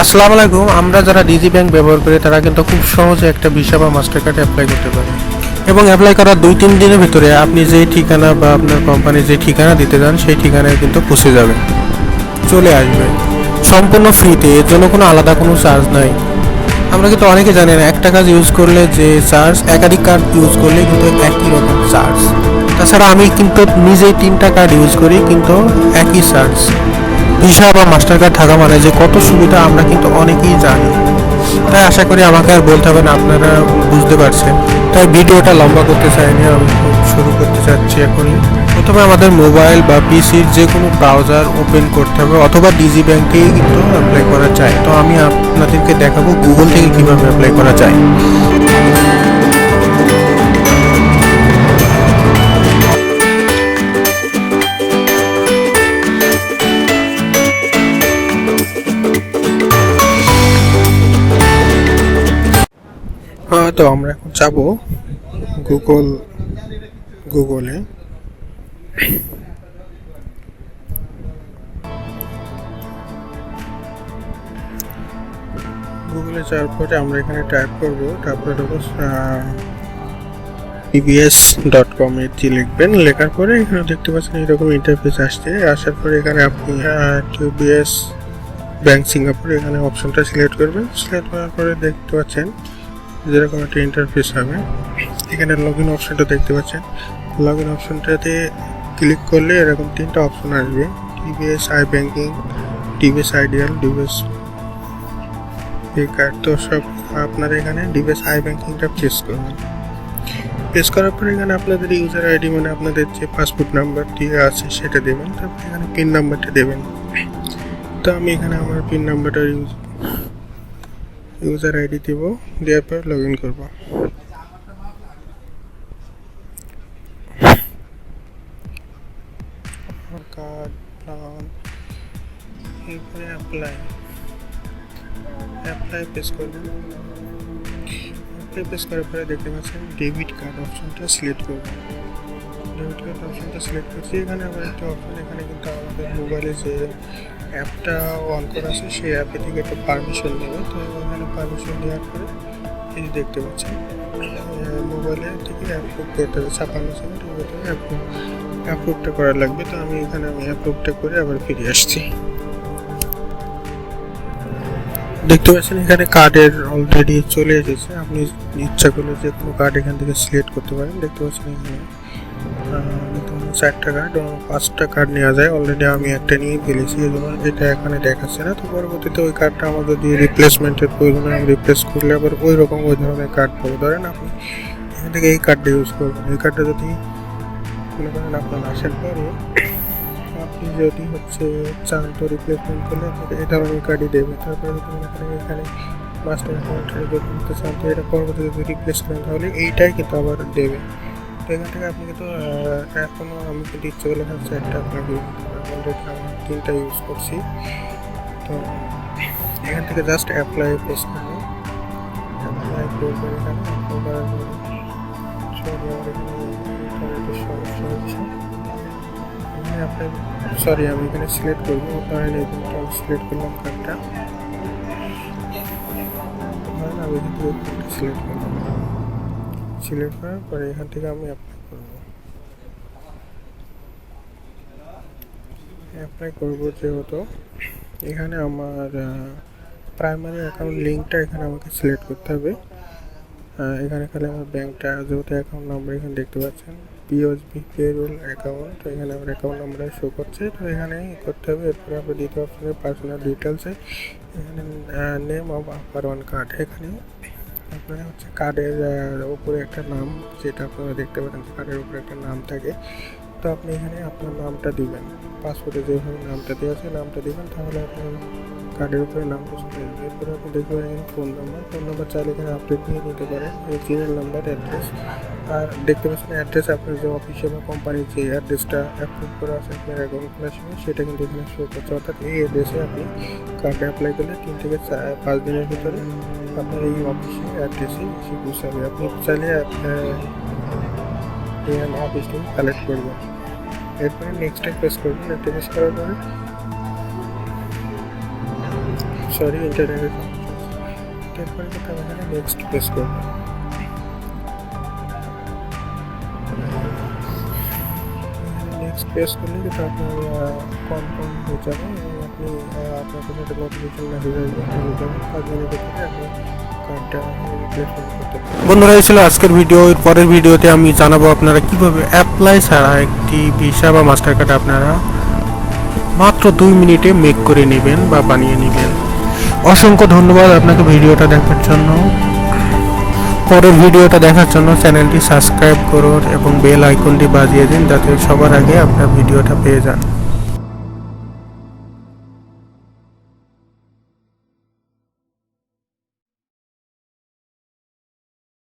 আসসালামু আলাইকুম। আমরা যারা ডিজি ব্যাংক ব্যবহার করি তারা কিন্তু খুব সহজে একটা ভিসা বা মাস্টার কার্ড অ্যাপ্লাই করতে পারে, এবং অ্যাপ্লাই করার 2-3 দিনের ভিতরে আপনি যে ঠিকানা বা আপনার কোম্পানি যে ঠিকানা দিতে চান সেই ঠিকানায় কিন্তু পৌঁছে যাবে, চলে আসবে সম্পূর্ণ ফ্রিতে। এর জন্য কোনো আলাদা কোনো চার্জ নাই। আমরা কিন্তু অনেকে জানি না, একটা কার্ড ইউজ করলে যে চার্জ, একাধিক কার্ড ইউজ করলে কিন্তু একই রকম চার্জ। তাছাড়া আমি কিন্তু নিজেই 3টা কার্ড ইউজ করি, কিন্তু একই চার্জ। ভিসা বা মাস্টার কার্ড থাকা মানে যে কত সুবিধা আমরা কিন্তু অনেকেই জানি। তাই আশা করি আমাকে আর বলতে হবে না, আপনারা বুঝতে পারছেন। তাই ভিডিওটা লম্বা করতে চাইনি, আমি শুরু করতে চাচ্ছি এখনই। প্রথমে আমাদের মোবাইল বা পিসির যে কোনো ব্রাউজার ওপেন করতে হবে, অথবা ডিজি ব্যাংকেই কিন্তু অ্যাপ্লাই করা যায়। তো আমি আপনাদেরকে দেখাবো গুগল থেকে কীভাবে অ্যাপ্লাই করা যায়। তো আমরা এখন যাব গুগলে। গুগলে যাওয়ার পরে আমরা এখানে টাইপ করব, তারপরে দেবো pbs.com এটি লিখবেন। লেখার পরে এখানে দেখতে পাচ্ছেন এরকম ইন্টারফেস আসছে। আসার পরে এখানে আপনি টিউবিএস ব্যাংক সিঙ্গাপুর এখানে অপশনটা সিলেক্ট করবেন। সিলেক্ট করার পরে দেখতে পাচ্ছেন যেরকম একটা ইন্টারফেস হবে। এখানে লগ ইন অপশনটা দেখতে পাচ্ছেন। লগ ইন অপশনটাতে ক্লিক করলে এরকম 3টা অপশন আসবে, TBS I banking, TBS ideal, DBS এই কার্ড। তো সব আপনারা এখানে ডিবিএস আই ব্যাংকিংটা প্রেস করবেন। প্রেস করার পরে এখানে আপনাদের ইউজার আইডি মানে আপনাদের যে পাসপোর্ট নাম্বারটি আছে সেটা দেবেন। তারপরে এখানে পিন নাম্বারটা দেবেন। তো আমি এখানে আমার পিন নাম্বারটা ইউজার আইডি দেব, দেওয়ার পর লগ ইন করবো। কার্ড প্ল্যান, এরপরে অ্যাপ্লাই প্রেস করবেন। অ্যাপ্লাই প্রেস করার পরে দেখতে পাচ্ছেন ডেবিট কার্ড অপশনটা সিলেক্ট করবেন। ডেবিট কার্ড অপশনটা সিলেক্ট করছি। এখানে আবার একটা অপশন, এখানে কিন্তু আমাদের মোবাইলে যে অ্যাপটা অন করা আছে সেই অ্যাপে থেকে একটু পারমিশন নেবে। তো এখানে পারমিশন দেওয়ার পরে এই দেখতে পাচ্ছেন মোবাইলে থেকে অ্যাপ্রুভ করতে হবে। 56 সেকেন্ডের ভিতরে অ্যাপ্রুভটা করা লাগবে। তো আমি অ্যাপ্রুভটা করে আবার ফিরে আসছি। দেখতে পাচ্ছেন এখানে কার্ডের অলরেডি চলে এসেছে। আপনি ইচ্ছা করলে যে কোনো কার্ড এখান থেকে সিলেক্ট করতে পারেন। দেখতে পাচ্ছেন এখানে 4টা কার্ড, 5টা কার্ড নেওয়া যায়। অলরেডি আমি একটা নিয়ে ফেলেছি, এই জন্য এটা এখানে দেখাচ্ছে না। তো পরবর্তীতে ওই কার্ডটা আমাদের যদি রিপ্লেসমেন্টের প্রয়োজনে আমি রিপ্লেস করলে আবার ওই রকম ওই ধরনের কার্ড পাবো। ধরেন আপনি এখান থেকে এই কার্ডটা ইউজ করবেন। এই কার্ডটা যদি মনে করেন আপনার আসার পরে আপনি যদি চান তো রিপ্লেসমেন্ট করলে আপনাকে এই ধরনের কার্ডই দেবে। তারপরে যদি মনে করেন এখানে মাস্টার কার্ড করতে চান তো এটা পরবর্তীতে যদি রিপ্লেস করেন তাহলে এইটাই কিন্তু আবার দেবে। তো এখান থেকে আপনি কিন্তু এখনও আমি কিন্তু ইচ্ছে করলে একটা আপনাকে অলরেডি আমি 3টা ইউজ করছি। তো এখান থেকে জাস্ট অ্যাপ্লাই প্রেস করবেন। অ্যাপ্লাই করবেন এখানে সরি আমি এখানে সিলেক্ট করবো। আপনারা সিলেক্ট করলাম কার্ডটা, আমি এখান থেকে সিলেক্ট করলাম। সিলেক্ট করার পরে এখান থেকে আমি অ্যাপ্লাই করবো যেহেতু এখানে আমার প্রাইমারি অ্যাকাউন্ট লিঙ্কটা এখানে আমাকে সিলেক্ট করতে হবে। এখানে খালি আমার ব্যাংকটা যেহেতু অ্যাকাউন্ট নাম্বার এখানে দেখতে পাচ্ছেন posb পেরোল অ্যাকাউন্ট, তো এখানে আমার অ্যাকাউন্ট নাম্বারটা শো করছে। তো এখানে করতে হবে। এরপরে আপনার দ্বিতীয় অপশনে পার্সোনাল ডিটেলসে এখানে name of upper one card, এখানে আপনারা কার্ডের উপরে একটা নাম, যেটা আপনারা দেখতে পারেন কার্ডের উপরে একটা নাম থাকে। তো আপনি এখানে আপনার নামটা দিবেন, পাসপোর্টে যেভাবে নামটা দেওয়া আছে নামটা দিবেন, তাহলে আপনার কার্ডের উপরে নামটা চলে আসবে। এরপরে আপনি দেখবেন এখানে ফোন নাম্বার চাইলে এখানে আপডেট নিয়ে নিতে পারেন, এই জিমেল নাম্বার, অ্যাড্রেস। আর দেখতে পাচ্ছেন অ্যাড্রেস আপনার যে অফিসে বা কোম্পানির যে অ্যাড্রেসটা অ্যাপ্রুভ করা আছে আপনার অ্যাকাউন্ট খোলার সময় সেটা কিন্তু এখানে শো করছে। অর্থাৎ এই অ্যাড্রেসে আপনি কার্ডে অ্যাপ্লাই করলে 3 থেকে 5 দিনের ভিতরে আপনার এই অফিসে অ্যাড্রেসে এসে পৌঁছাবে। আপনি চাইলে অফিসটি কালেক্ট করবেন। এরপরে নেক্সটে প্রেস করবেন। নেক্সটে প্রেস করার পরে সরি ইন্টারনেটের সমস্যা। তারপরে কিন্তু আমি এখানে নেক্সট প্রেস করবো। নেক্সট প্রেস করলে কিন্তু আপনার কনফার্ম হয়ে যাবে এবং আপনি আপনার কাছে একটা নোটিফিকেশন মেসেজ আসবে, হয়ে যাবে 5 মিনিটের ভিতরে আপনি কার্ডটা রিপ্লেসমেন্ট করতে পারবেন। বন্ধুরা, এই ছিল আজকের ভিডিও। এর পরের ভিডিওতে আমি জানাবো আপনারা কিভাবে অ্যাপ্লাই ছাড়া একটি ভিসা বা মাস্টার কার্ড আপনারা মাত্র 2 মিনিটে মেক করে নেবেন বা বানিয়ে নেবেন। অসংখ্য ধন্যবাদ আপনাকে ভিডিওটা দেখার জন্য। পরের ভিডিওটা দেখার জন্য চ্যানেলটি সাবস্ক্রাইব করুন এবং বেল আইকনটি বাজিয়ে দিন, যাতে সবার আগে আপনার ভিডিওটা পেয়ে যান।